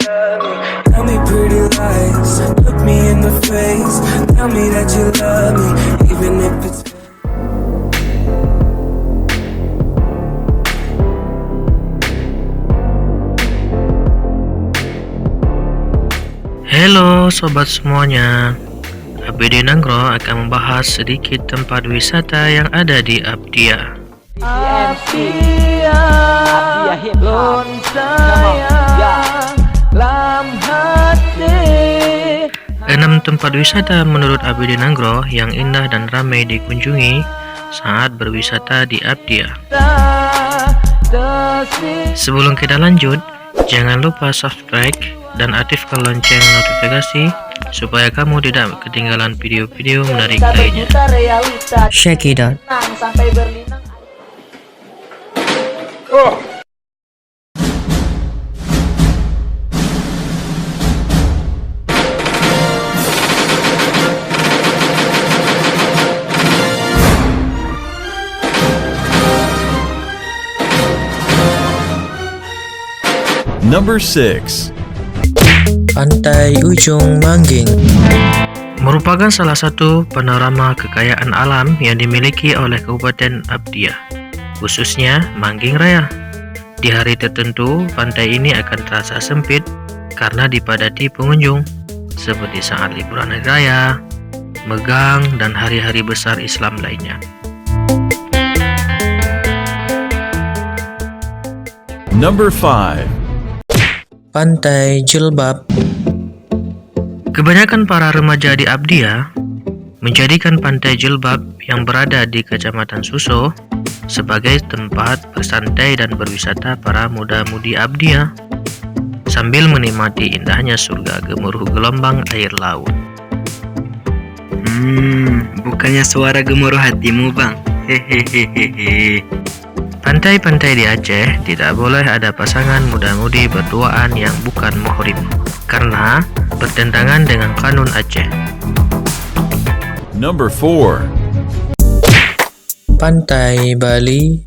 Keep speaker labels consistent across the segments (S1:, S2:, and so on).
S1: Tell me pretty lies, look me in the face. Tell me that you love me, even if it's
S2: Halo sobat semuanya, ABD Nanggro akan membahas sedikit tempat wisata yang ada di Abdia.
S3: Abdia lon sayang lam hati.
S2: 6 tempat wisata menurut ABD Nanggro yang indah dan ramai dikunjungi saat berwisata di Abdia. Sebelum kita lanjut, jangan lupa subscribe dan aktifkan lonceng notifikasi supaya kamu tidak ketinggalan video-video menarik lainnya. Check it out.
S3: Sampai berlinang.
S4: Number 6.
S5: Pantai Ujung Mangging
S2: Merupakan salah satu panorama kekayaan alam yang dimiliki oleh Kabupaten Abdia, khususnya Mangging Raya. Di hari tertentu, pantai ini akan terasa sempit karena dipadati pengunjung, seperti saat liburan hari raya, megang, dan hari-hari besar Islam lainnya.
S4: Number 5.
S5: Pantai Jilbab
S2: Kebanyakan para remaja di Abdia menjadikan Pantai Jilbab yang berada di Kecamatan Suso sebagai tempat bersantai dan berwisata para muda-mudi Abdia sambil menikmati indahnya surga gemuruh gelombang air laut.
S6: Bukannya suara gemuruh hatimu, Bang. Hehehehe.
S2: Pantai-pantai di Aceh tidak boleh ada pasangan muda-mudi berduaan yang bukan muhrim karena bertentangan dengan kanun Aceh.
S4: Number 4.
S5: Pantai Bali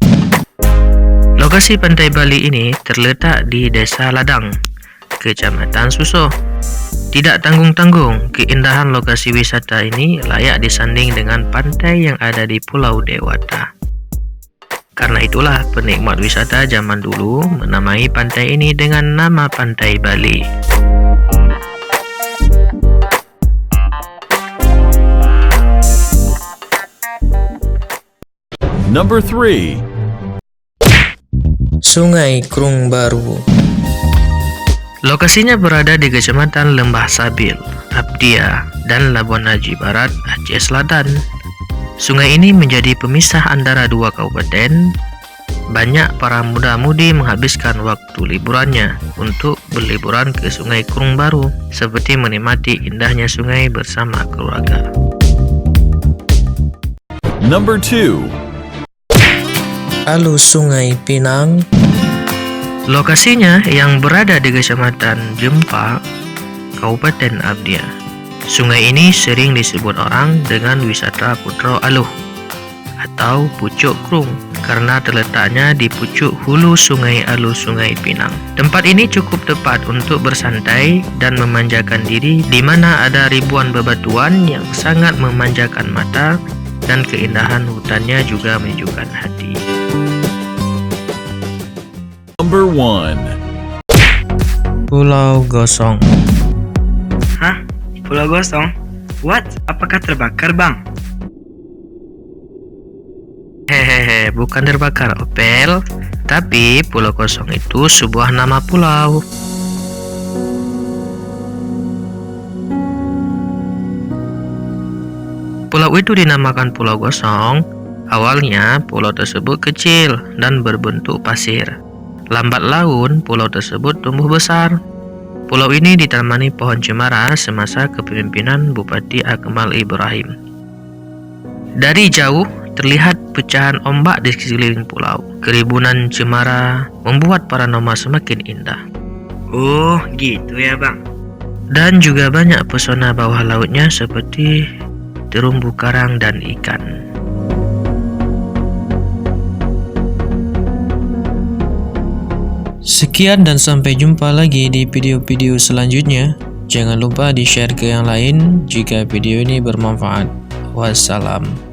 S2: Lokasi Pantai Bali ini terletak di Desa Ladang, Kecamatan Suso. Tidak tanggung-tanggung, keindahan lokasi wisata ini layak disanding dengan pantai yang ada di Pulau Dewata. Karena itulah penikmat wisata zaman dulu menamai pantai ini dengan nama Pantai Bali.
S4: Number 3.
S5: Sungai Krung Baru
S2: Lokasinya berada di Kecamatan Lembah Sabil, Abdia, dan Labuan Haji Barat, Aceh Selatan. Sungai ini menjadi pemisah antara dua kabupaten. Banyak para muda-mudi menghabiskan waktu liburannya untuk berliburan ke Sungai Krung Baru, seperti menikmati indahnya sungai bersama keluarga.
S4: Number 2.
S5: Alus Sungai Pinang
S2: Lokasinya yang berada di Kecamatan Jempa, Kabupaten Abdia. Sungai ini sering disebut orang dengan wisata Putra Aluh atau Pucuk Krung karena terletaknya di pucuk hulu Sungai Aluh Sungai Pinang. Tempat ini cukup tepat untuk bersantai dan memanjakan diri, di mana ada ribuan bebatuan yang sangat memanjakan mata dan keindahan hutannya juga menyejukkan hati.
S4: Number 1.
S5: Pulau Gosong
S6: Hah? Pulau Gosong? What? Apakah terbakar, Bang?
S2: Hehehe, bukan terbakar, Opel. Tapi Pulau Gosong itu sebuah nama pulau. Pulau itu dinamakan Pulau Gosong. Awalnya pulau tersebut kecil dan berbentuk pasir. Lambat laun pulau tersebut tumbuh besar. Pulau ini ditemani pohon cemara semasa kepemimpinan Bupati Akmal Ibrahim. Dari jauh terlihat pecahan ombak di sekeliling pulau. Keribunan cemara membuat panorama semakin indah.
S6: Oh, gitu ya, Bang.
S2: Dan juga banyak pesona bawah lautnya seperti terumbu karang dan ikan.
S5: Sekian dan sampai jumpa lagi di video-video selanjutnya. Jangan lupa di-share ke yang lain jika video ini bermanfaat. Wassalam.